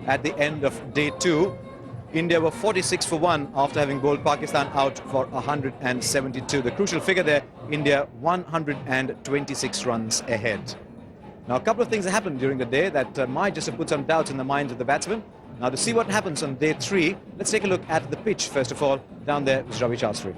At the end of day 2, India were 46 for 1 after having bowled Pakistan out for 172. The crucial figure there, India 126 runs ahead. Now, a couple of things happened during the day that might just have put some doubts in the minds of the batsmen. Now, to see what happens on day 3, let's take a look at the pitch first of all. Down there is Ravi Shastri.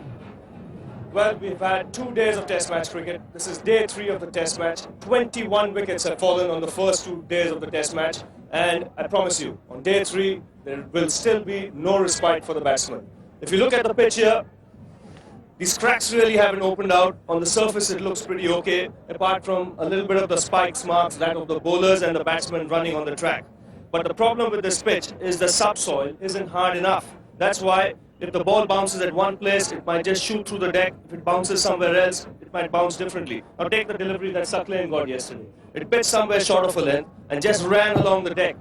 Well, we've had 2 days of Test match cricket. This is day 3 of the Test match. 21 wickets have fallen on the first 2 days of the Test match. And I promise you, on day 3, there will still be no respite for the batsmen. If you look at the pitch here, these cracks really haven't opened out. On the surface, it looks pretty okay, apart from a little bit of the spikes marks, that of the bowlers and the batsmen running on the track. But the problem with this pitch is the subsoil isn't hard enough. That's why if the ball bounces at one place, it might just shoot through the deck. If it bounces somewhere else, it might bounce differently. Now take the delivery that Saqlain got yesterday. It pitched somewhere short of a length and just ran along the deck.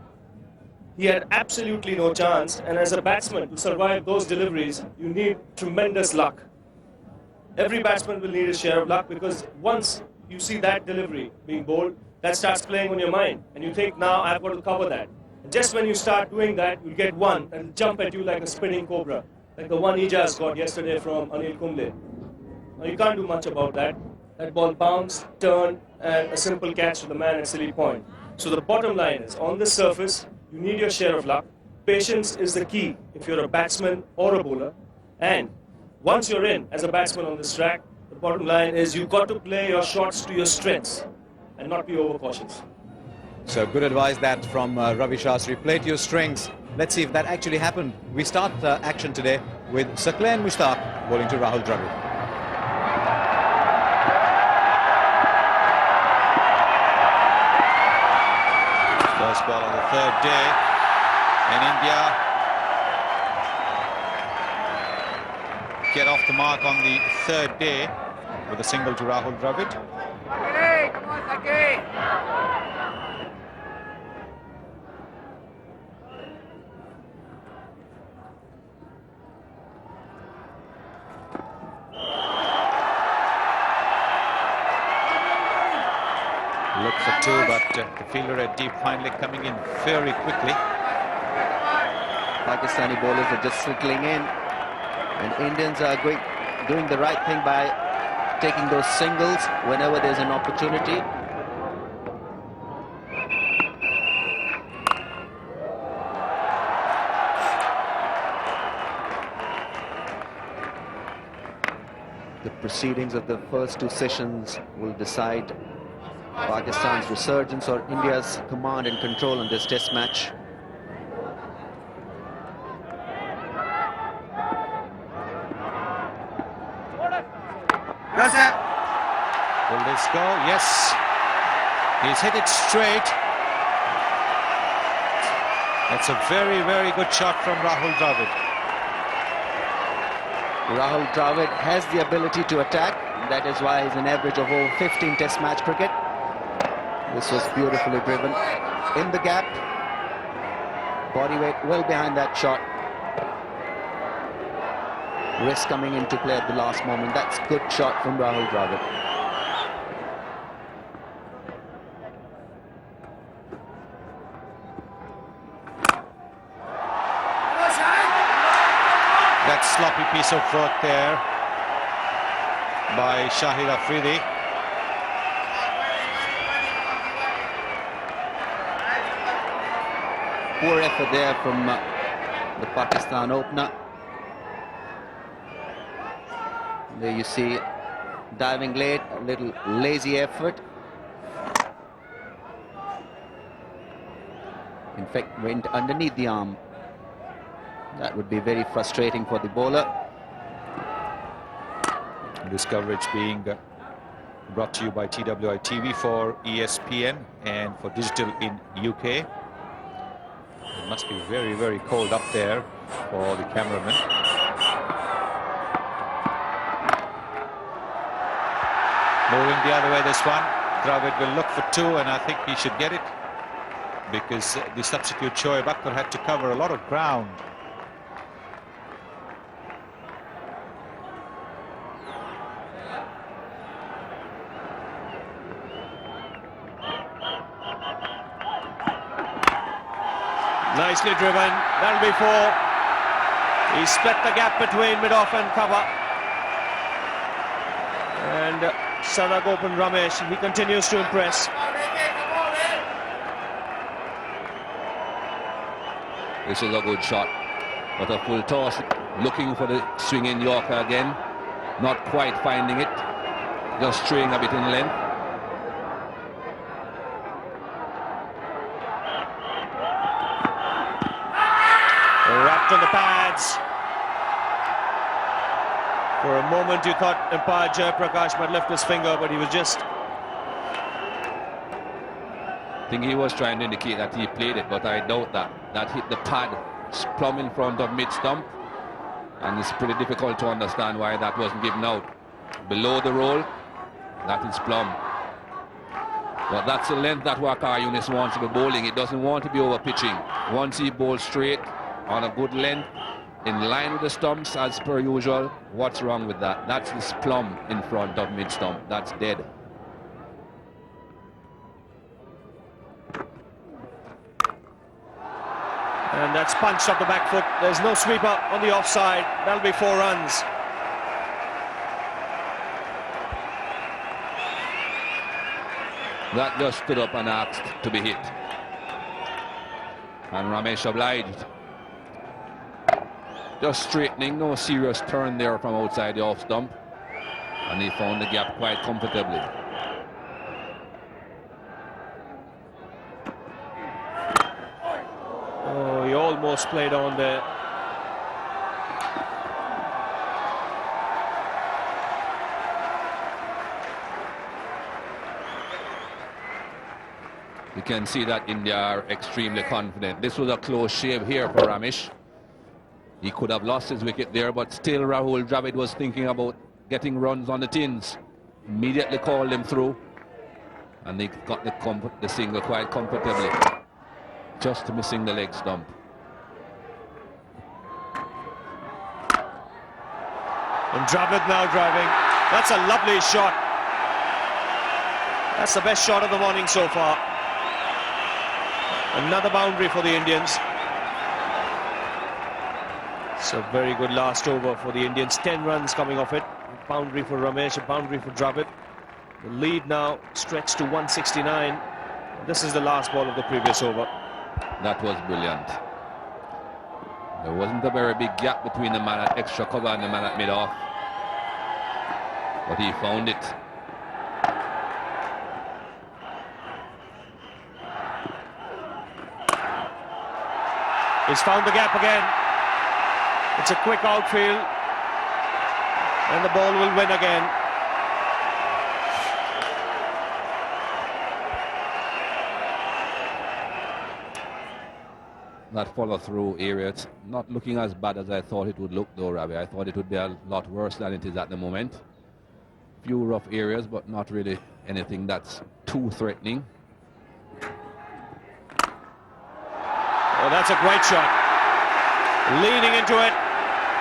He had absolutely no chance, and as a batsman, to survive those deliveries, you need tremendous luck. Every batsman will need a share of luck, because once you see that delivery being bowled, that starts playing on your mind, and you think, now I've got to cover that. And just when you start doing that, you get one and jump at you like a spinning cobra, like the one Ijaz got yesterday from Anil Kumble. Now you can't do much about that. That ball bounced, turned, and a simple catch to the man at silly point. So the bottom line is, on this surface, you need your share of luck. Patience is the key if you're a batsman or a bowler. And once you're in as a batsman on this track, the bottom line is you've got to play your shots to your strengths and not be overcautious. So good advice that from Ravi Shastri. Play to your strengths. Let's see if that actually happened. We start action today with Saqlain Mushtaq bowling to Rahul Dravid. First ball on the 3rd day, and India get off the mark on the 3rd day with a single to Rahul Dravid. Come on, Saqlain. Look for 2, but the fielder at deep finally coming in very quickly. Pakistani bowlers are just trickling in, and Indians are doing the right thing by taking those singles whenever there's an opportunity. The proceedings of the first 2 sessions will decide Pakistan's resurgence or India's command and control on this Test match. Will this go? Yes. He's hit it straight. That's a very, very good shot from Rahul Dravid. Rahul Dravid has the ability to attack. That is why he's an average of over 15 Test match cricket. This was beautifully driven in the gap. Body weight well behind that shot. Risk coming into play at the last moment. That's a good shot from Rahul Dravid. That sloppy piece of work there by Shahid Afridi. Poor effort there from the Pakistan opener. There you see diving late, a little lazy effort. In fact, went underneath the arm. That would be very frustrating for the bowler. This coverage being brought to you by TWI TV for ESPN and for digital in UK. It must be very, very cold up there for the cameraman. Moving the other way, this one. Dravid will look for 2, and I think he should get it, because the substitute Shoaib Akhtar had to cover a lot of ground. Nicely driven. That'll be 4. He split the gap between mid-off and cover. And Sadagopan Ramesh, he continues to impress. This is a good shot, but a full toss, looking for the swinging Yorker again, not quite finding it, just straying a bit in length. Wrapped on the pads. For a moment you thought Umpire Jayaprakash might lift his finger, but he was just... I think he was trying to indicate that he played it, but I doubt that. That hit the pad plumb in front of mid-stump, and it's pretty difficult to understand why that wasn't given out. Below the roll, that is plumb. But that's the length that Wakar Yunis wants to be bowling. It doesn't want to be over pitching. Once he bowls straight on a good length, in line with the stumps as per usual, what's wrong with that? That's this plumb in front of mid-stump. That's dead. And that's punched up the back foot. There's no sweeper on the offside. That'll be 4 runs. That just stood up and asked to be hit. And Ramesh obliged. Just straightening, no serious turn there from outside the off stump. And he found the gap quite comfortably. Oh, he almost played on there. You can see that India are extremely confident. This was a close shave here for Ramesh. He could have lost his wicket there, but still Rahul Dravid was thinking about getting runs on the tins. Immediately called him through, and they got the single quite comfortably. Just missing the leg stump. And Dravid now driving. That's a lovely shot. That's the best shot of the morning so far. Another boundary for the Indians. It's a very good last over for the Indians. 10 runs coming off it. A boundary for Ramesh, a boundary for Dravid. The lead now stretched to 169. This is the last ball of the previous over. That was brilliant. There wasn't a very big gap between the man at extra cover and the man at mid-off, but he found it. He's found the gap again. It's a quick outfield, and the ball will win again. That follow-through area, it's not looking as bad as I thought it would look though, Ravi. I thought it would be a lot worse than it is at the moment. Few rough areas, but not really anything that's too threatening. Oh, that's a great shot. Leaning into it,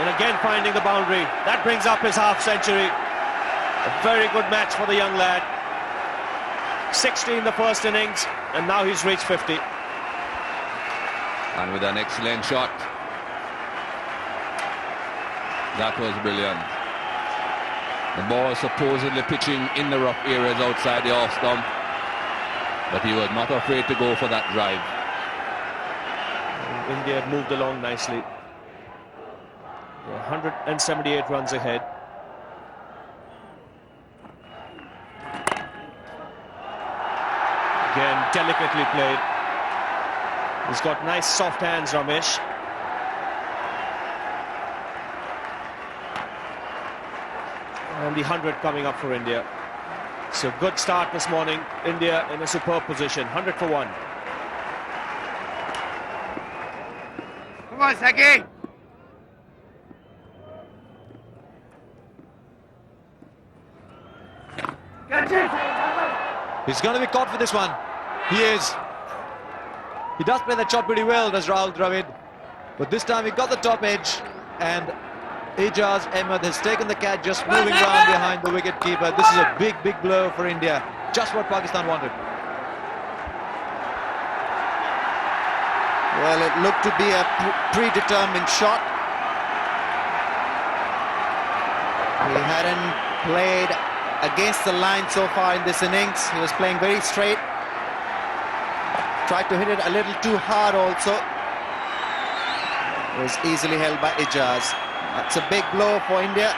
and again finding the boundary. That brings up his half century. A very good match for the young lad. 60 in the first innings, and now he's reached 50. And with an excellent shot. That was brilliant. The ball supposedly pitching in the rough areas outside the off stump, but he was not afraid to go for that drive. India have moved along nicely. They're 178 runs ahead. Again, delicately played. He's got nice soft hands, Ramesh. And the 100 coming up for India. So good start this morning. India in a superb position. 100 for 1. Come on, Saki. Catch it. He's going to be caught for this one. He is. He does play that shot pretty well, does Rahul Dravid. But this time he got the top edge, and Ijaz Ahmed has taken the catch, just moving around behind the wicket keeper. This is a big, big blow for India. Just what Pakistan wanted. Well, it looked to be a predetermined shot. He hadn't played against the line so far in this innings. He was playing very straight. Tried to hit it a little too hard also. Was easily held by Ijaz. That's a big blow for India.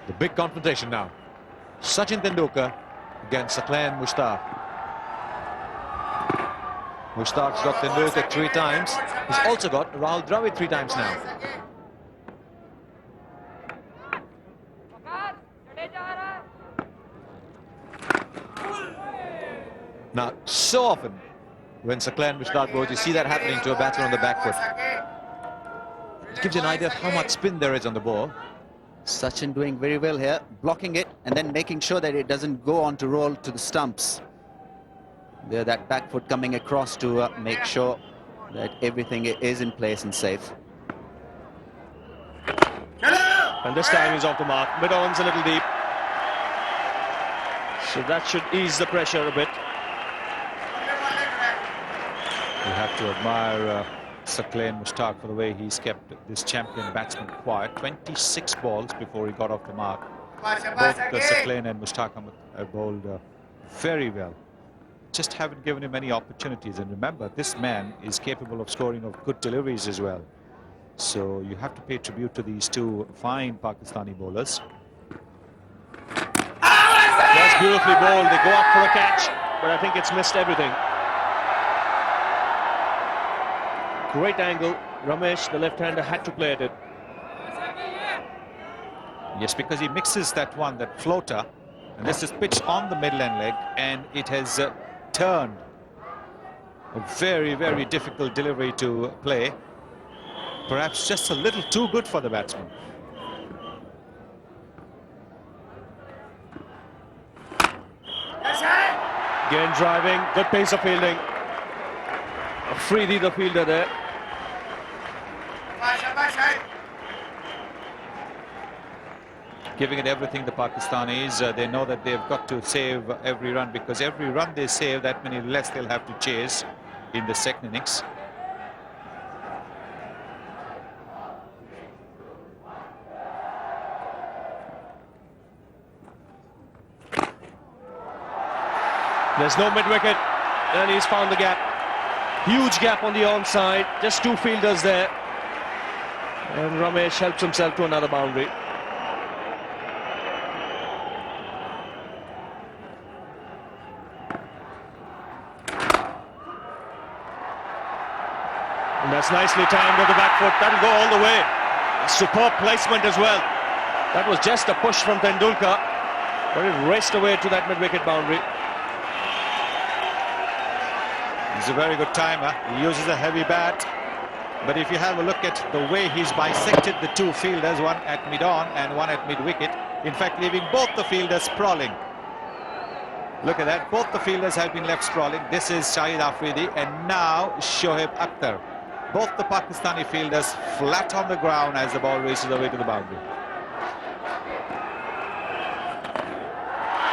The big confrontation now. Sachin Tendulkar against Saqlain Mushtaq. Mushtaq's got Tendulkar 3 times. He's also got Rahul Dravid 3 times now. Now, so often when Saqlain Mushtaq goes, you see that happening to a batsman on the back foot. It gives you an idea of how much spin there is on the ball. Sachin doing very well here, blocking it and then making sure that it doesn't go on to roll to the stumps. There, that back foot coming across to make sure that everything is in place and safe. And this time he's off the mark. Mid-on's a little deep. So that should ease the pressure a bit. You have to admire Saqlain Mushtaq for the way he's kept this champion batsman quiet. 26 balls before he got off the mark. Both Saqlain and Mushtaq have bowled very well. Just haven't given him any opportunities. And remember, this man is capable of scoring of good deliveries as well. So you have to pay tribute to these two fine Pakistani bowlers. That's beautifully bowled. They go up for a catch, but I think it's missed everything. Great angle. Ramesh, the left-hander, had to play at it. Yes, because he mixes that floater, and this is pitched on the middle-end leg, and it has turned. A very, very difficult delivery to play. Perhaps just a little too good for the batsman. Again driving, good pace of fielding. A free leader fielder there. Giving it everything, the Pakistanis. They know that they've got to save every run, because every run they save, that many less they'll have to chase in the second innings. There's no mid-wicket, and he's found the gap. Huge gap on the onside, just 2 fielders there. And Ramesh helps himself to another boundary. And that's nicely timed with the back foot. That'll go all the way. Superb placement as well. That was just a push from Tendulkar, but it raced away to that mid-wicket boundary. He's a very good timer. He uses a heavy bat. But if you have a look at the way he's bisected the 2 fielders, one at mid-on and one at mid-wicket, in fact leaving both the fielders sprawling. Look at that, both the fielders have been left sprawling. This is Shahid Afridi and now Shoaib Akhtar. Both the Pakistani fielders flat on the ground as the ball races away to the boundary.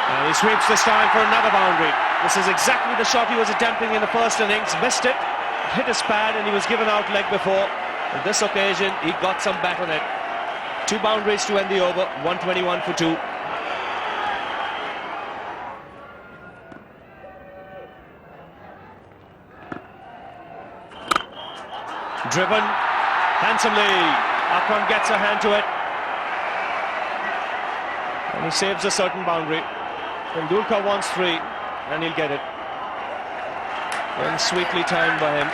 And he sweeps this time for another boundary. This is exactly the shot he was attempting in the first innings. Missed it, hit his pad, and he was given out leg before. On this occasion, he got some bat on it. 2 boundaries to end the over, 121 for 2. Driven handsomely. Akram gets a hand to it. And he saves a certain boundary. Tendulkar wants 3, and he'll get it. And sweetly timed by him.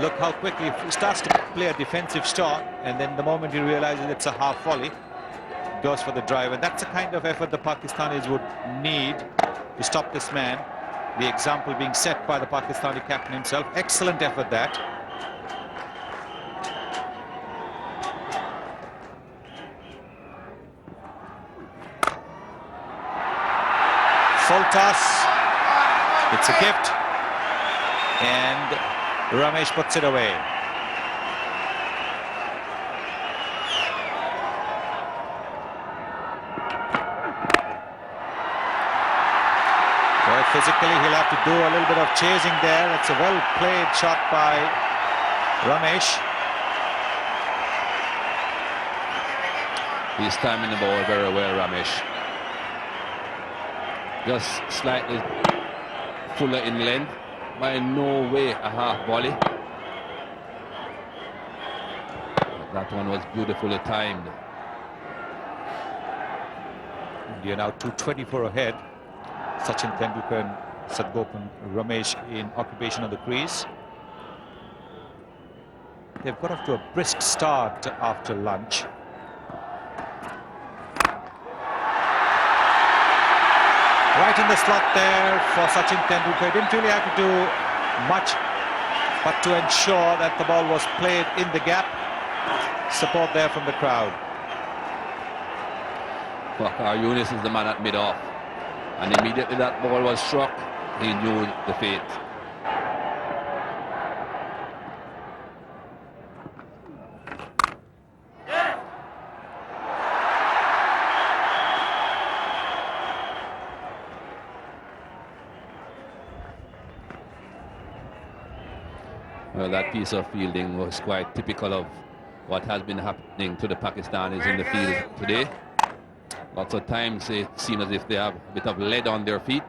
Look how quickly he starts to play a defensive shot, and then the moment he realizes it's a half volley, goes for the drive. And that's the kind of effort the Pakistanis would need to stop this man. The example being set by the Pakistani captain himself. Excellent effort that. Full toss. It's a gift. And Ramesh puts it away. physically. He'll have to do a little bit of chasing there. It's a well-played shot by Ramesh. He's timing the ball very well, Ramesh. Just slightly fuller in length. By no way a half volley. That one was beautifully timed. India now 224 ahead. Sachin Tendulkar and Sadgopan Ramesh in occupation of the crease. They've got off to a brisk start after lunch. Right in the slot there for Sachin Tendulkar. Didn't really have to do much but to ensure that the ball was played in the gap. Support there from the crowd. Waqar Younis is the man at mid-off. And immediately that ball was struck, he knew the fate. Well, that piece of fielding was quite typical of what has been happening to the Pakistanis in the field today. Lots of times it seems as if they have a bit of lead on their feet.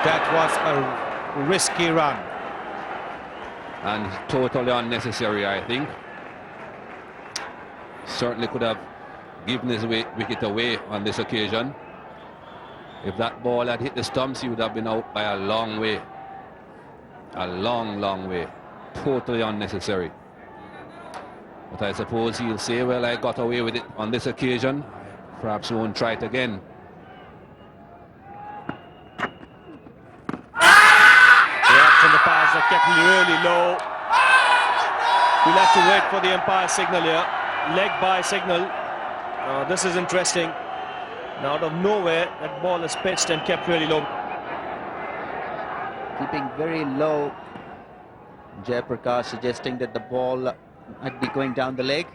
That was a risky run. And totally unnecessary, I think. Certainly could have given his wicket away on this occasion. If that ball had hit the stumps, he would have been out by a long way. A long, long way. Totally unnecessary. But I suppose he'll say, well, I got away with it on this occasion. Perhaps won't try it again. From the pass that kept him really low. We'll have to wait for the umpire signal here. Leg by signal. This is interesting. And out of nowhere, that ball is pitched and kept really low. Keeping very low. Jayaprakash suggesting that the ball might be going down the leg.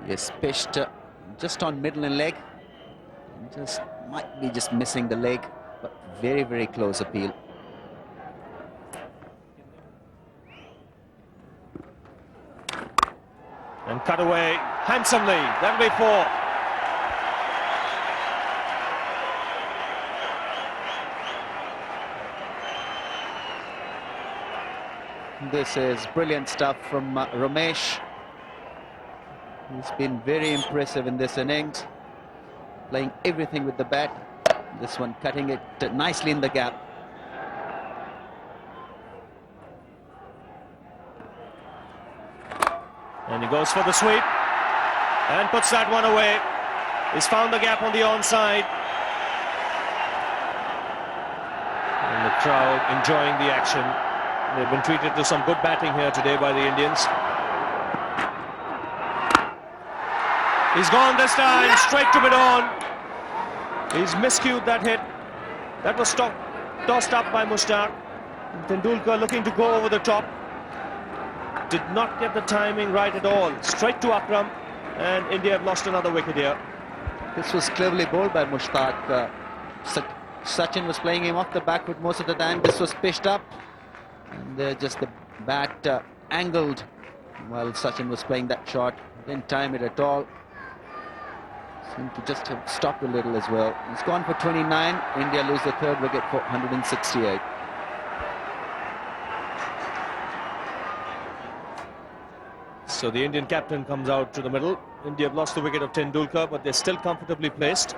Yes, pitched just on middle and leg. Just might be just missing the leg, but very, very close appeal. And cut away handsomely. That'll be 4. This is brilliant stuff from Ramesh. He's been very impressive in this innings, playing everything with the bat. This one cutting it nicely in the gap. And he goes for the sweep and puts that one away. He's found the gap on the onside. And the crowd enjoying the action. They've been treated to some good batting here today by the Indians. He's gone this time, straight to mid-on. He's miscued that hit. That was tossed up by Mushtaq. Tendulkar looking to go over the top. Did not get the timing right at all. Straight to Akram, and India have lost another wicket here. This was cleverly bowled by Mushtaq. Sachin was playing him off the backward most of the time. This was pitched up, and just the bat angled while Sachin was playing that shot. Didn't time it at all. Seemed to just have stopped a little as well. He's gone for 29. India lose the third wicket for 168. So the Indian captain comes out to the middle. India have lost the wicket of Tendulkar, but they're still comfortably placed.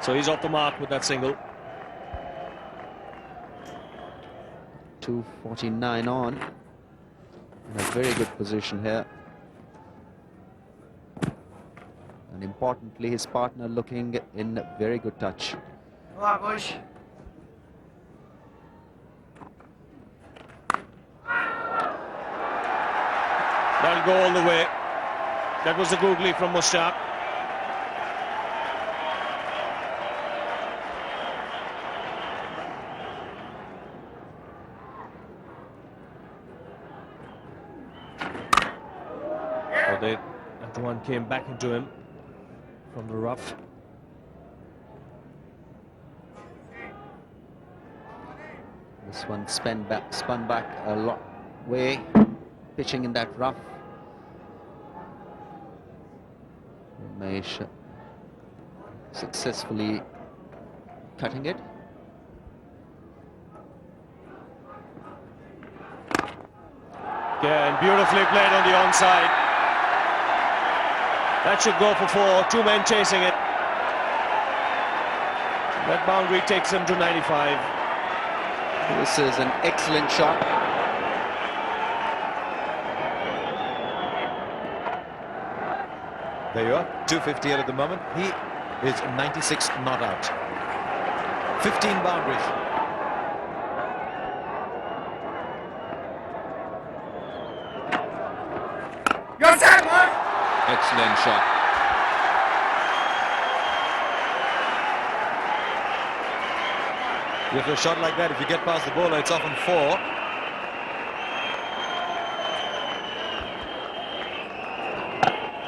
So he's off the mark with that single. 249 on. In a very good position here. And importantly, his partner looking in very good touch. Come on, Bush. That'll go all the way. That was a googly from Mushtaq. That one came back into him from the rough. This one spun back a lot way, pitching in that rough. Ramesh successfully cutting it. Again, beautifully played on the onside. That should go for 4. 2 men chasing it. That boundary takes him to 95. This is an excellent shot. There you are, 258 at the moment. He is 96 not out. 15 boundaries. Your set, Mark! Excellent shot. With a shot like that, if you get past the bowler, it's often 4.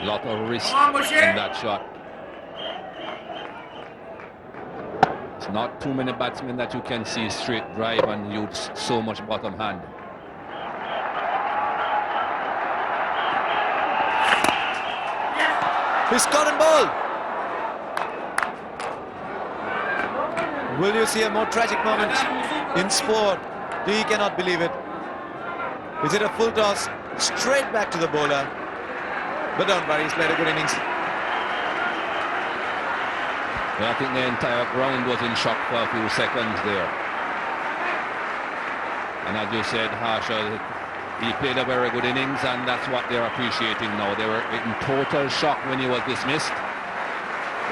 Lot of risk Come on, Bashir. in that shot. It's not too many batsmen that you can see straight drive and use so much bottom hand. He's caught and ball. Will you see a more tragic moment in sport? He cannot believe it. Is it a full toss straight back to the bowler? But don't worry, he's played a good innings. Well, I think the entire ground was in shock for a few seconds there. And as you said, Harsha, he played a very good innings, and that's what they're appreciating now. They were in total shock when he was dismissed,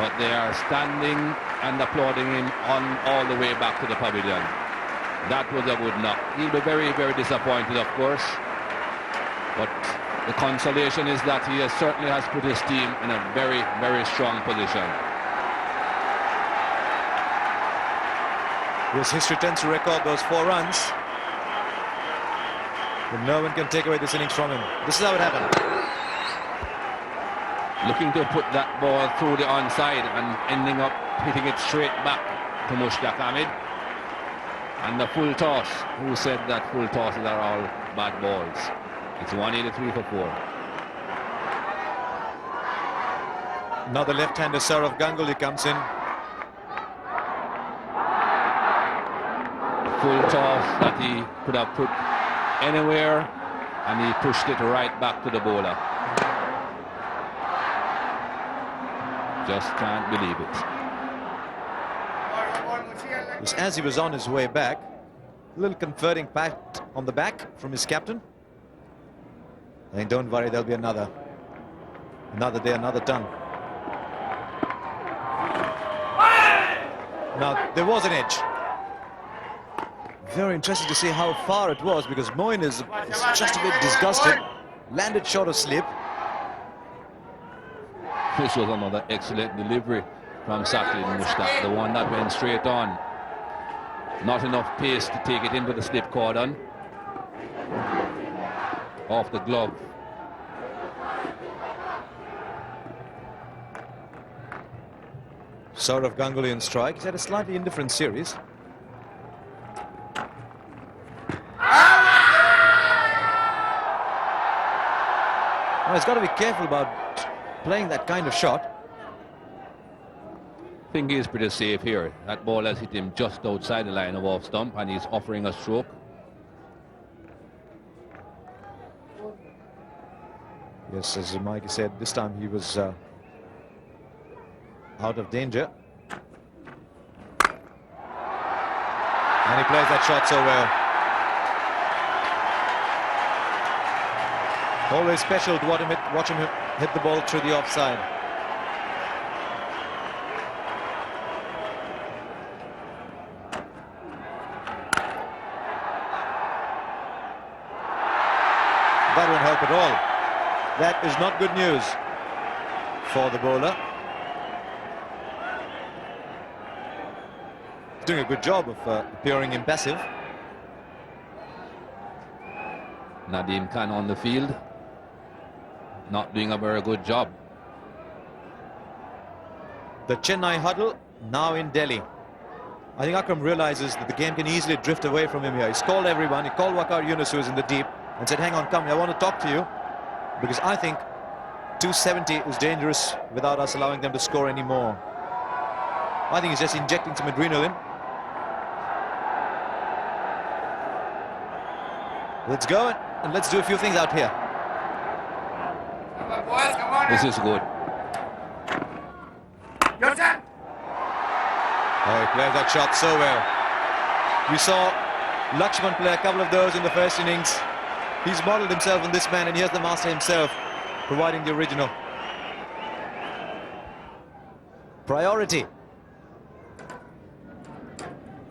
but they are standing and applauding him on all the way back to the pavilion. That was a good knock. He'll be very, very disappointed, of course, but the consolation is that he certainly has put his team in a very, very strong position. His history tends to record those 4 runs. But no one can take away this innings from him. This is how it happened. Looking to put that ball through the onside and ending up hitting it straight back to Mushtaq Ahmed. And the full toss. Who said that full tosses are all bad balls? It's 183 for 4. Now the left-hander Saurav Ganguly comes in. Full toss that he could have put anywhere, and he pushed it right back to the bowler. Just can't believe it. Just as he was on his way back, a little converting pat on the back from his captain. And don't worry, there'll be another day, another ton. Now there was an edge. Very interesting to see how far it was, because Moin is just a bit disgusted. Landed short of slip. This was another excellent delivery from Saqib Mushtaq, the one that went straight on. Not enough pace to take it into the slip cordon. Off the glove. Saurav Ganguly on strike. He's had a slightly indifferent series. Now he's got to be careful about playing that kind of shot. I think he's pretty safe here. That ball has hit him just outside the line of off stump, and he's offering a stroke. Yes, as Mikey said, this time he was out of danger. And he plays that shot so well. Always special to watch him hit the ball through the offside. That won't help at all. That is not good news for the bowler. He's doing a good job of appearing impassive. Nadeem Khan on the field, not doing a very good job. The Chennai huddle now in Delhi. I think Akram realizes that the game can easily drift away from him here. He's called everyone. He called Waqar Yunus, who is in the deep, and said, hang on, come here, I want to talk to you, because I think 270 is dangerous without us allowing them to score any more. I think he's just injecting some adrenaline. Let's go and let's do a few things out here. Come on, boys, come on. This is good. Your turn. Oh, he plays that shot so well. We saw Lakshman play a couple of those in the first innings. He's modelled himself on this man, and here's the master himself providing the original. Priority.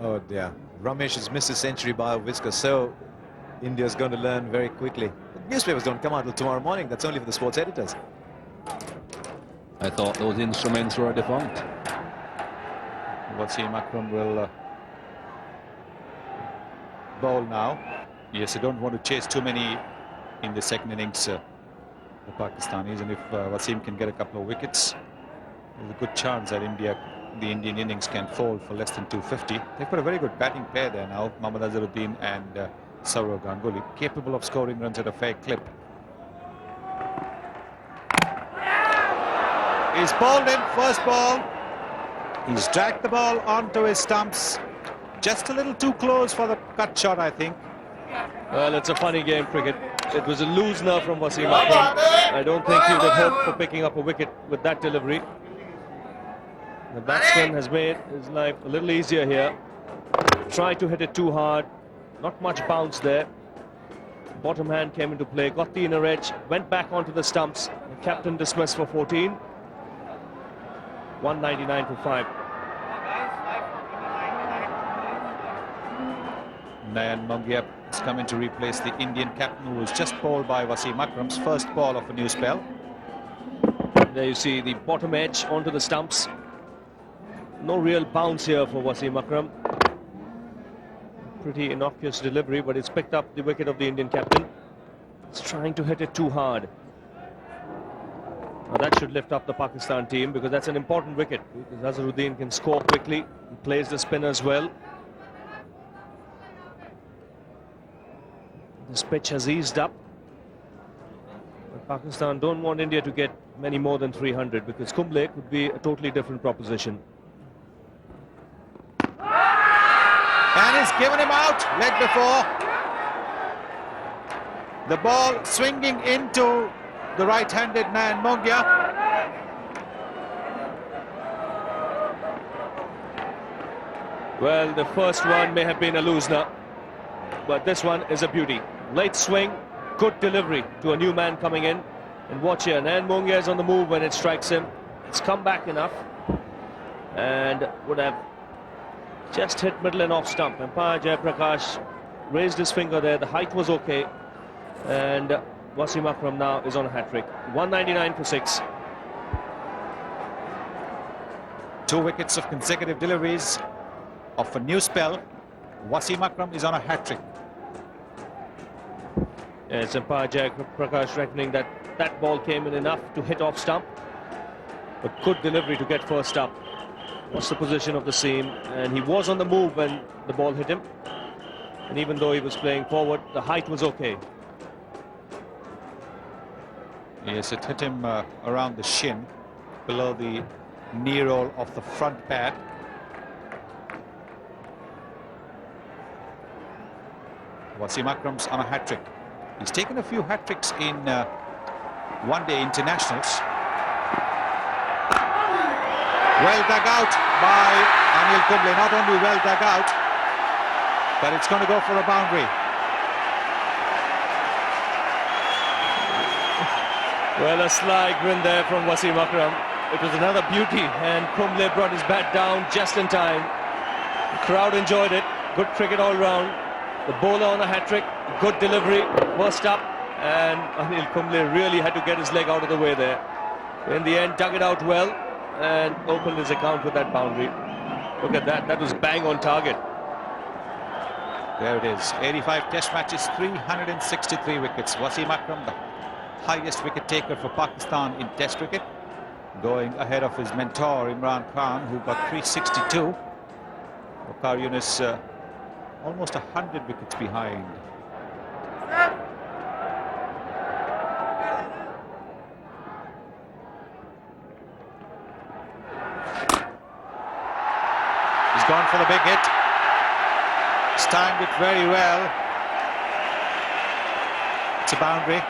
Oh dear. Ramesh has missed his century by a whisker, so India's going to learn very quickly. The newspapers don't come out till tomorrow morning. That's only for the sports editors. I thought those instruments were defunct. Wasim Akram will bowl now. Yes, I don't want to chase too many in the second innings, the Pakistanis, and if Wasim can get a couple of wickets, there's a good chance that the Indian innings can fall for less than 250. They've got a very good batting pair there now, Mohammad Azharuddin and Sourav Ganguly, capable of scoring runs at a fair clip. He's bowled in, first ball. He's dragged the ball onto his stumps. Just a little too close for the cut shot, I think. Well, it's a funny game, cricket. It was a loosener from Wasim Akram. I don't think he would have hoped for picking up a wicket with that delivery. The batsman has made his life a little easier here. Tried to hit it too hard. Not much bounce there. Bottom hand came into play, got the inner edge, went back onto the stumps. The captain dismissed for 14. 199 for 5. Nayan Mongia is coming to replace the Indian captain, who was just bowled by Wasim Akram's first ball of a new spell. There you see the bottom edge onto the stumps. No real bounce here for Wasim Akram. Pretty innocuous delivery, but it's picked up the wicket of the Indian captain. It's trying to hit it too hard. Now that should lift up the Pakistan team, because that's an important wicket, because Azharuddin can score quickly. He plays the spinners well. This pitch has eased up. But Pakistan don't want India to get many more than 300, because Kumble could be a totally different proposition. And he's given him out, leg before. The ball swinging into the right-handed Nayan Mongia. Well, the first one may have been a loosener, but this one is a beauty. Late swing, good delivery to a new man coming in. And watch here, Nayan Mongia is on the move when it strikes him. It's come back enough and would have just hit middle and off stump. Umpire Jayaprakash raised his finger there. The height was okay, and Wasim Akram now is on a hat-trick. 199 for 6. 2 wickets of consecutive deliveries of a new spell. Wasim Akram is on a hat-trick. It's Umpire Jayaprakash reckoning that that ball came in enough to hit off stump, but good delivery to get first up. What's the position of the seam? And he was on the move when the ball hit him, and even though he was playing forward, the height was okay. Yes, it hit him around the shin, below the knee roll of the front pad. Wasim Akram's on a hat-trick. He's taken a few hat-tricks in one-day internationals. Well dug out by Anil Kumble. Not only well dug out, but it's going to go for a boundary. Well, a sly grin there from Wasim Akram. It was another beauty, and Kumble brought his bat down just in time. The crowd enjoyed it. Good cricket all round. The bowler on a hat-trick, good delivery, first up, and Anil Kumble really had to get his leg out of the way there. In the end, dug it out well and opened his account with that boundary. Look at that, that was bang on target. There it is. 85 test matches, 363 wickets. Wasim Akram, the highest wicket taker for Pakistan in test cricket, going ahead of his mentor Imran Khan, who got 362. Waqar Yunus almost 100 wickets behind. He's gone for the big hit. He's timed it very well. It's a boundary.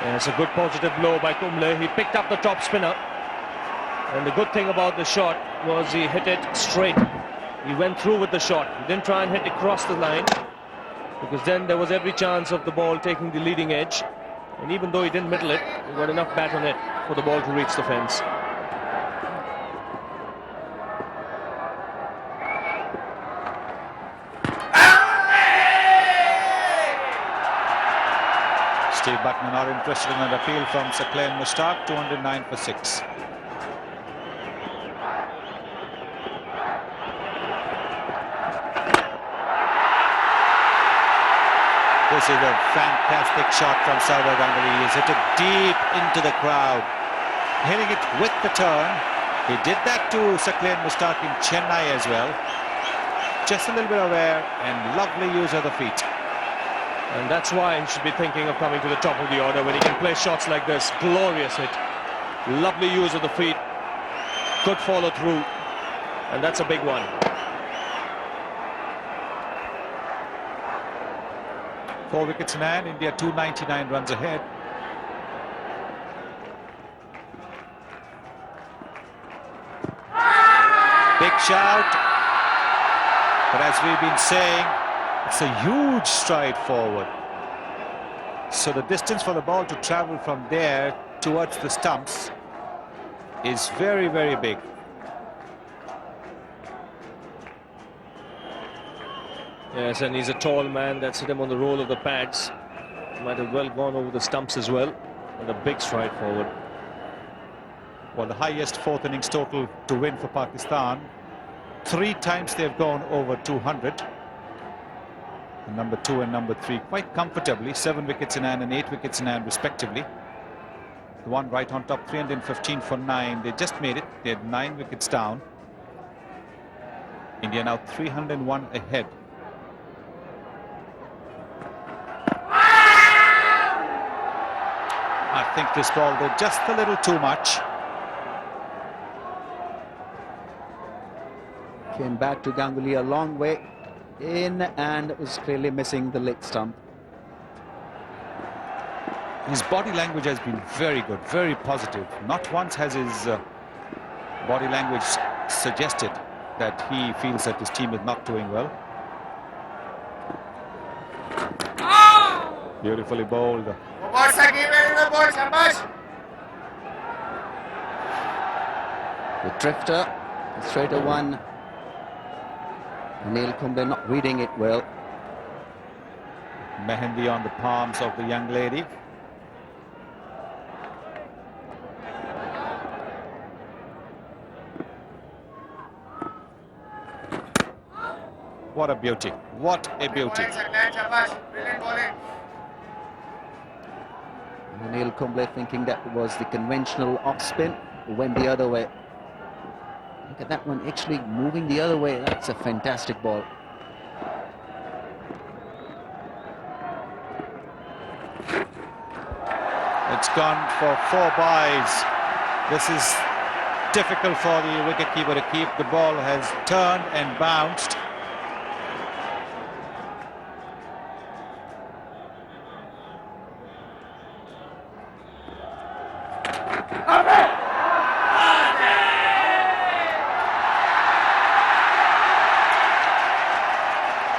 Yeah, it's a good positive blow by Kumble. He picked up the top spinner. And the good thing about the shot was he hit it straight. He went through with the shot. He didn't try and hit it across the line, because then there was every chance of the ball taking the leading edge. And even though he didn't middle it, he got enough bat on it for the ball to reach the fence. Steve Buckman not interested in an appeal from Saqlain Mushtaq. 209 for 6. This is a fantastic shot from Saurav Ganguly. He's hit it deep into the crowd, hitting it with the turn. He did that to Saqlain Mushtaq in Chennai as well. Just a little bit of air and lovely use of the feet. And that's why he should be thinking of coming to the top of the order when he can play shots like this. Glorious hit. Lovely use of the feet. Good follow through. And that's a big one. Four wickets in hand. India 299 runs ahead. Big shout. But as we've been saying, it's a huge stride forward. So the distance for the ball to travel from there towards the stumps is very, very big. Yes, and he's a tall man. That's hit him on the roll of the pads. Might have well gone over the stumps as well. And a big stride forward. Well, the highest fourth innings total to win for Pakistan. 3 times they've gone over 200. And number 2 and number 3 quite comfortably. 7 wickets in hand and 8 wickets in hand respectively. The one right on top, 315 for 9. They just made it. They had 9 wickets down. India now 301 ahead. I think this ball did just a little too much. Came back to Ganguly a long way in and was clearly missing the leg stump. His body language has been very good, very positive. Not once has his body language suggested that he feels that his team is not doing well. Beautifully bowled. The drifter, the straighter one. Anil Kumble not reading it well. Mehendi on the palms of the young lady. What a beauty. What a beauty. Anil Kumble thinking that was the conventional off spin, went the other way. Look at that one actually moving the other way. That's a fantastic ball. It's gone for 4 byes. This is difficult for the wicketkeeper to keep. The ball has turned and bounced.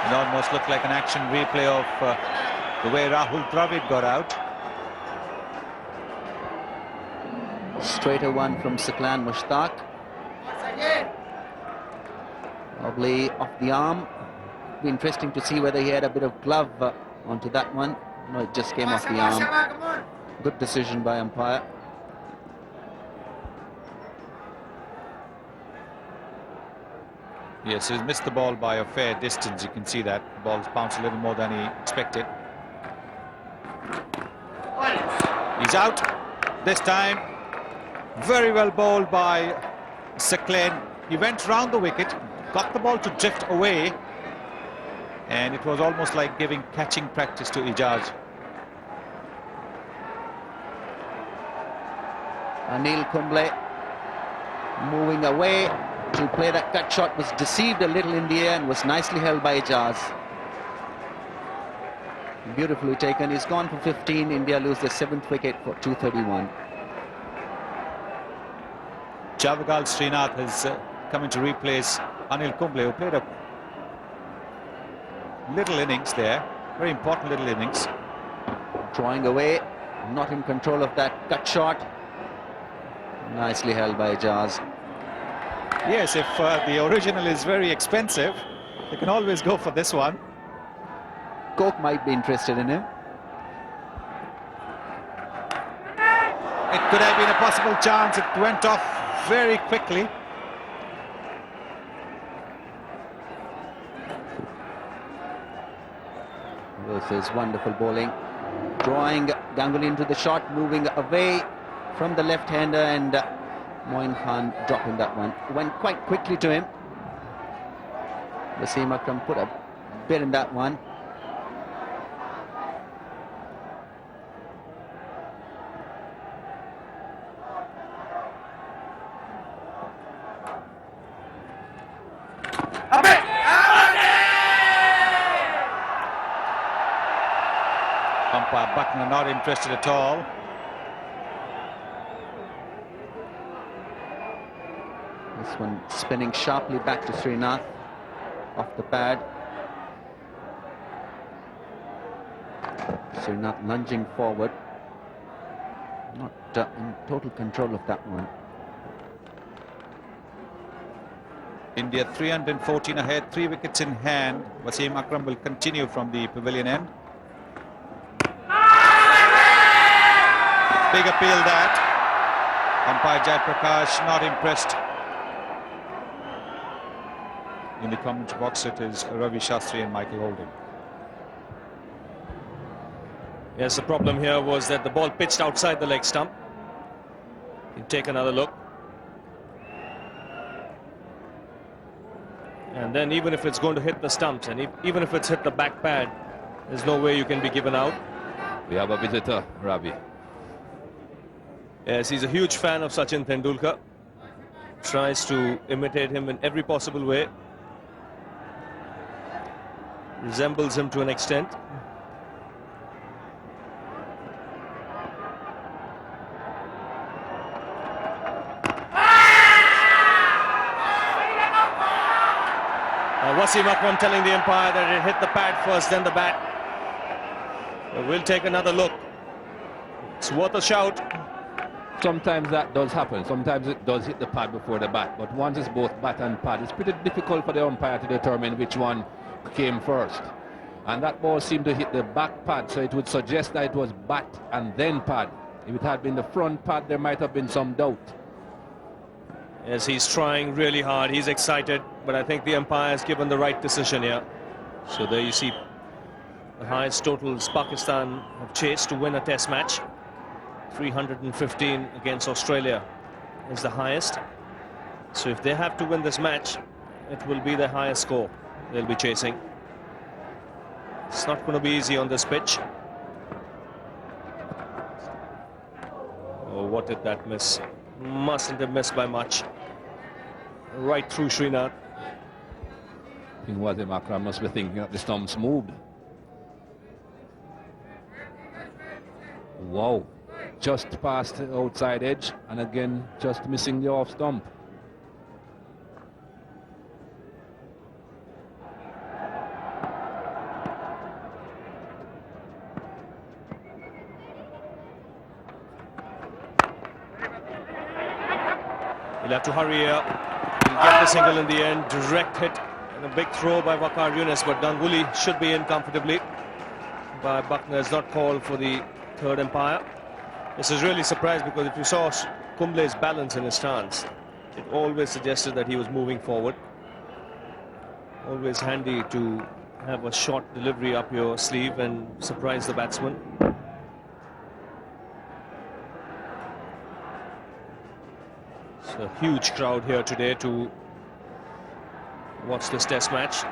It almost looked like an action replay of the way Rahul Dravid got out. Straighter one from Saqlain Mushtaq. Probably off the arm. Be interesting to see whether he had a bit of glove onto that one. No, it just came off the arm. Come on. Good decision by umpire. Yes, he's missed the ball by a fair distance. You can see that the ball's bounced a little more than he expected. He's out this time. Very well bowled by Saklen. He went round the wicket, got the ball to drift away, and it was almost like giving catching practice to Ijaz. Anil Kumble moving away to play that cut shot, was deceived a little in the air and was nicely held by Ijaz. Beautifully taken. He's gone for 15. India lose their 7th wicket for 231. Javagal Srinath has come in to replace Anil Kumble, who played a little innings there, very important little innings. Drawing away, not in control of that cut shot. Nicely held by Ijaz. Yes, if the original is very expensive, they can always go for this one. Coke might be interested in him. It could have been a possible chance. It went off very quickly. This is wonderful bowling. Drawing Ganguly into the shot, moving away from the left-hander, and Moin Khan dropping that one. Went quite quickly to him. Wasim Akram put a bit in that one. Umpire Buckner not interested at all. This one spinning sharply back to Srinath off the pad. Srinath lunging forward. Not in total control of that one. India 314 ahead, 3 wickets in hand. Wasim Akram will continue from the pavilion end. Big appeal that. Umpire Jai Prakash not impressed. In the commentary box it is Ravi Shastri and Michael Holding. Yes, the problem here was that the ball pitched outside the leg stump. You take another look. And then even if it's going to hit the stumps, and even if it's hit the back pad, there's no way you can be given out. We have a visitor, Ravi. Yes, he's a huge fan of Sachin Tendulkar. Tries to imitate him in every possible way. Resembles him to an extent. Wasim Akram telling the umpire that it hit the pad first, then the bat. We'll take another look. It's worth a shout. Sometimes that does happen. Sometimes it does hit the pad before the bat. But once it's both bat and pad, it's pretty difficult for the umpire to determine which one came first. And that ball seemed to hit the back pad, so it would suggest that it was bat and then pad. If it had been the front pad, there might have been some doubt. Yes, he's trying really hard. He's excited, but I think the umpire has given the right decision here. So there you see the highest totals Pakistan have chased to win a test match. 315 against Australia is the highest. So if they have to win this match, it will be the highest score they'll be chasing. It's not going to be easy on this pitch. Oh, what did that miss? Mustn't have missed by much. Right through Srinath. I think Wasim Akram must be thinking that the stumps moved. Wow. Just past the outside edge, and again just missing the off stump. He'll have to hurry here. He'll get the single in the end. Direct hit and a big throw by Waqar Younis, but Ganguly should be in comfortably. Umpire Buckner has not called for the third umpire. This is really surprised because if you saw Kumble's balance in his stance, it always suggested that he was moving forward. Always handy to have a short delivery up your sleeve and surprise the batsman. It's a huge crowd here today to watch this test match.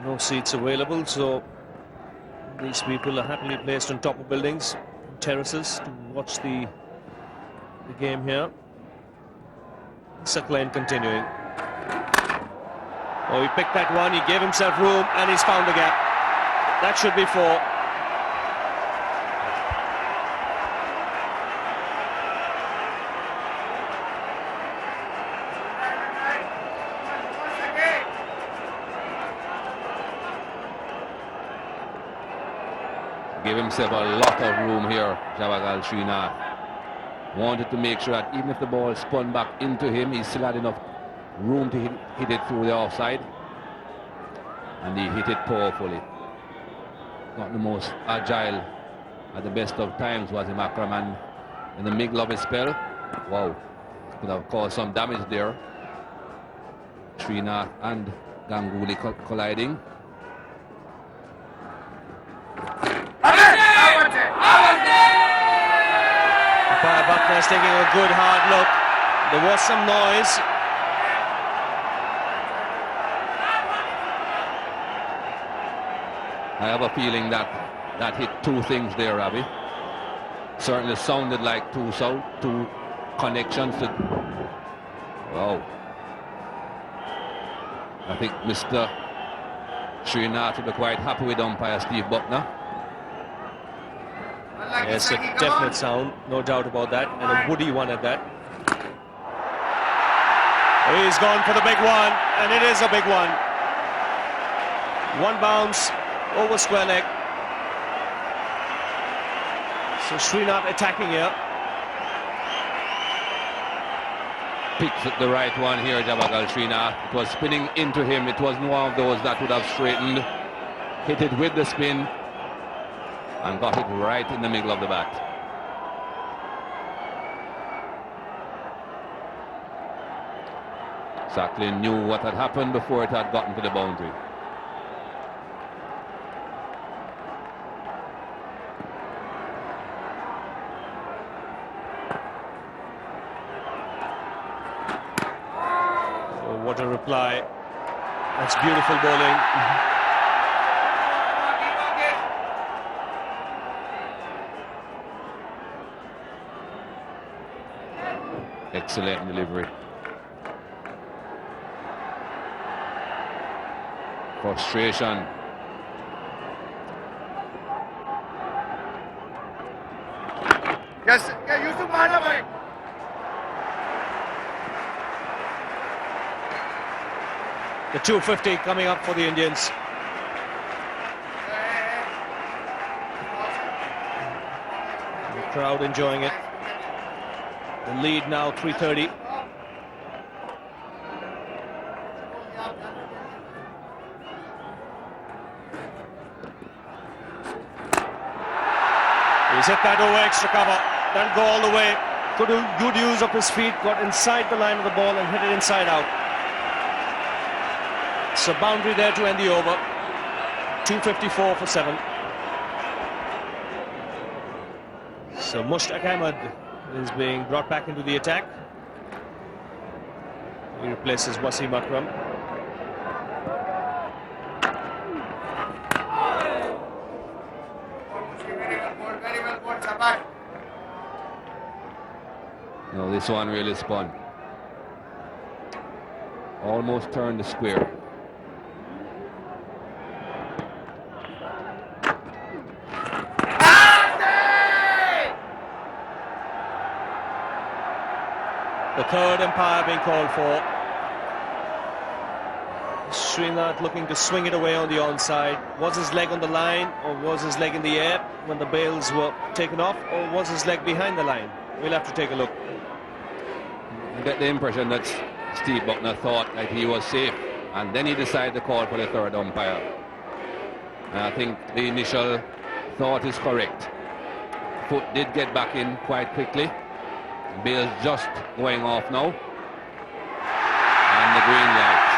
No seats available, so these people are happily placed on top of buildings, terraces, to watch the game here. Suckline continuing. Oh, he picked that one, he gave himself room, and he's found the gap. That should be 4. Gave himself a lot of room here, Javagal Srinath. Wanted to make sure that even if the ball spun back into him, he still had enough room to hit it through the offside. And he hit it powerfully. Not the most agile at the best of times was him, Akraman. In the middle of his spell, wow, could have caused some damage there. Srinath and Ganguly colliding. Umpire Buckner is taking a good hard look. There was some noise. I have a feeling that hit 2 things there, Ravi. Certainly sounded like two connections. Wow. I think Mr. Srinath will be quite happy with umpire Steve Buckner. Yes, a definite sound, no doubt about that, and a woody one at that. He's gone for the big one, and it is a big one. One bounce over square leg. So Srinath attacking here. Picks the right one here, Javagal Srinath. It was spinning into him. It wasn't one of those that would have straightened. Hit it with the spin and got it right in the middle of the bat. Exactly knew what had happened before it had gotten to the boundary. Oh, what a reply. That's beautiful bowling. Excellent delivery. Frustration. Yes, yeah, Yusuf Mahana bhai. The 250 coming up for the Indians. The crowd enjoying it. The lead now 330. He's hit that over extra cover. Doesn't go all the way. Good use of his feet. Got inside the line of the ball and hit it inside out. It's a boundary there to end the over. 254 for 7. So Mushtaq Ahmed is being brought back into the attack. He replaces Wasim Akram. Very well bowled, Sabah. No, this one really spun. Almost turned the square. The third umpire being called for. Srinath looking to swing it away on the onside. Was his leg on the line, or was his leg in the air when the bails were taken off, or was his leg behind the line? We'll have to take a look. You get the impression that Steve Buckner thought that he was safe, and then he decided to call for the third umpire. And I think the initial thought is correct. Foot did get back in quite quickly. Bale's just going off now. And the green light.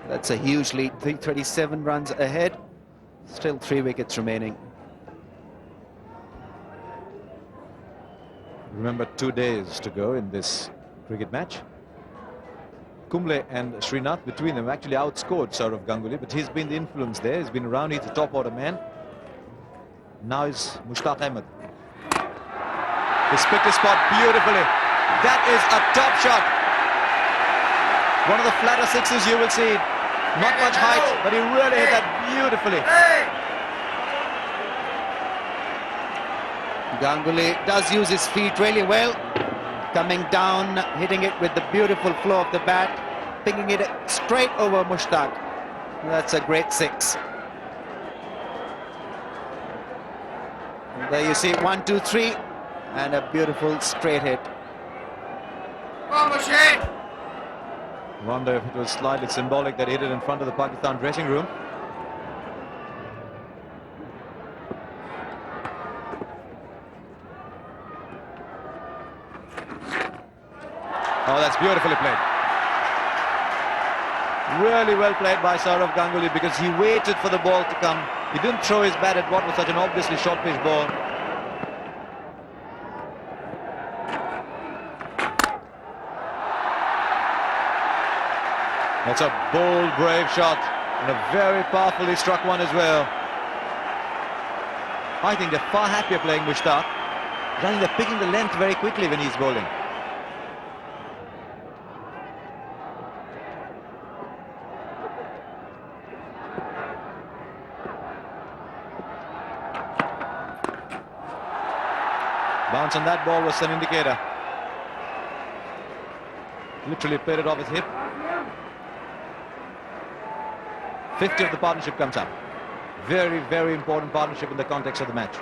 That's a huge lead, 37 runs ahead. Still 3 wickets remaining. Remember, 2 days to go in this cricket match. Kumble and Srinath, between them, actually outscored Saurav Ganguly, but he's been the influence there. He's been around, he's the top order man. Now is Mushtaq Ahmed. He's picked his spot beautifully. That is a top shot. One of the flatter sixes you will see. Not much height, but he really hit that beautifully. Ganguly does use his feet really well. Coming down, hitting it with the beautiful flow of the bat, picking it straight over Mushtaq. That's a great six. And there you see 1, 2, 3, and a beautiful straight hit. Wonder if it was slightly symbolic that he hit it in front of the Pakistan dressing room. Oh, that's beautifully played. Really well played by Saurav Ganguly, because he waited for the ball to come. He didn't throw his bat at what was such an obviously short pitch ball. That's a bold, brave shot, and a very powerfully struck one as well. I think they're far happier playing Mushtaq. I think they're picking the length very quickly when he's bowling. Bounce on that ball was an indicator. Literally played it off his hip. 50 of the partnership comes up. Very, very important partnership in the context of the match.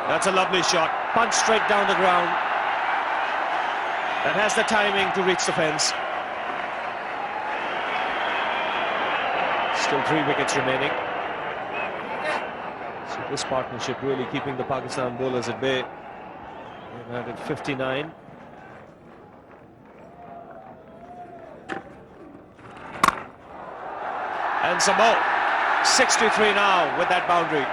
That's a lovely shot. Punch straight down the ground. That has the timing to reach the fence. Still 3 wickets remaining. So this partnership really keeping the Pakistan bowlers at bay. They've added 59. And some more. 63 now with that boundary.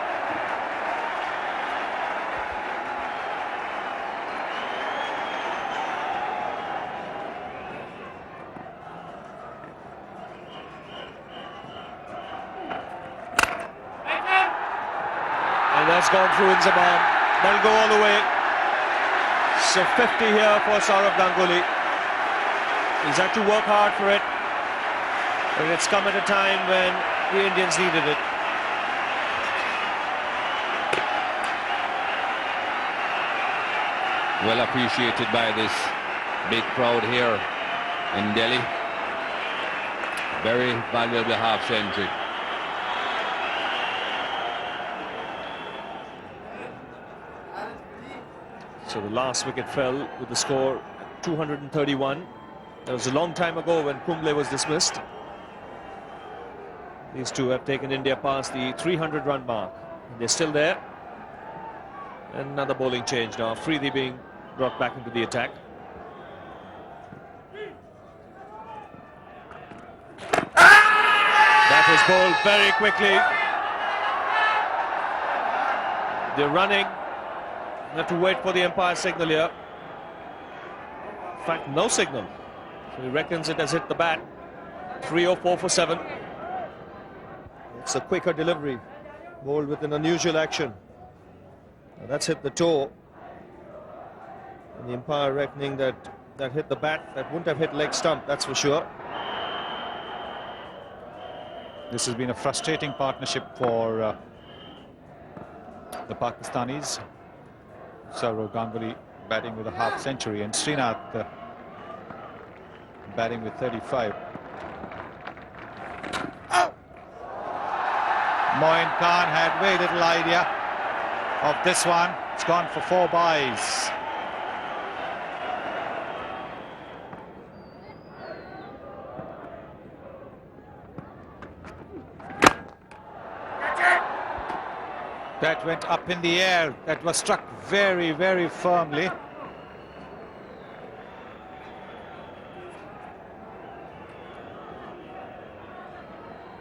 And that's gone through in Zaman. That'll go all the way. So 50 here for Saurav Ganguly. He's had to work hard for it. But it's come at a time when the Indians needed it. Well appreciated by this big crowd here in Delhi. Very valuable half century. So the last wicket fell with the score 231. That was a long time ago when Kumble was dismissed. These two have taken India past the 300-run mark. They're still there. And another bowling change now. Afridi being brought back into the attack. That was bowled very quickly. They're running. Have to wait for the umpire's signal here. In fact, no signal. So he reckons it has hit the bat. 304 for 7. It's a quicker delivery. Bowled with an unusual action. Now that's hit the toe. And the umpire reckoning that that hit the bat. That wouldn't have hit leg stump, that's for sure. This has been a frustrating partnership for the Pakistanis. Saurav Ganguly batting with a half century and Srinath batting with 35. Moin Khan had very little idea of this one. It's gone for 4 byes. That went up in the air. That was struck very, very firmly.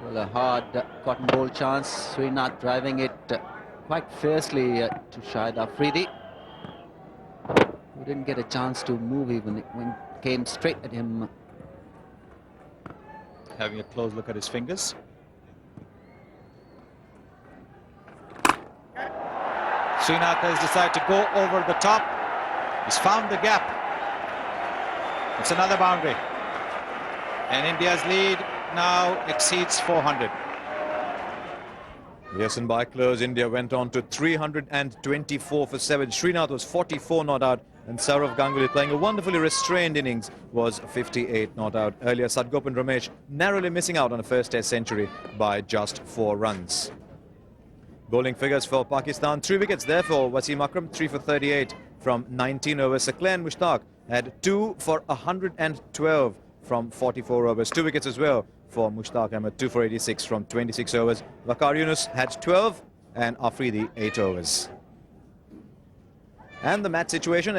Well, a hard cotton ball chance. Srinath driving it quite fiercely to Shahid Afridi, who didn't get a chance to move even when it came straight at him. Having a close look at his fingers. Srinath has decided to go over the top. He's found the gap. It's another boundary. And India's lead now exceeds 400. Yes, and by close, India went on to 324 for 7. Srinath was 44 not out, and Saurav Ganguly, playing a wonderfully restrained innings, was 58 not out. Earlier, Sadgopan Ramesh narrowly missing out on a first Test century by just 4 runs. Bowling figures for Pakistan: 3 wickets there for Wasim Akram, 3 for 38 from 19 overs. Saqlain Mushtaq had 2 for 112 from 44 overs. 2 wickets as well for Mushtaq Ahmed, 2 for 86 from 26 overs. Waqar Yunus had 12 and Afridi 8 overs. And the match situation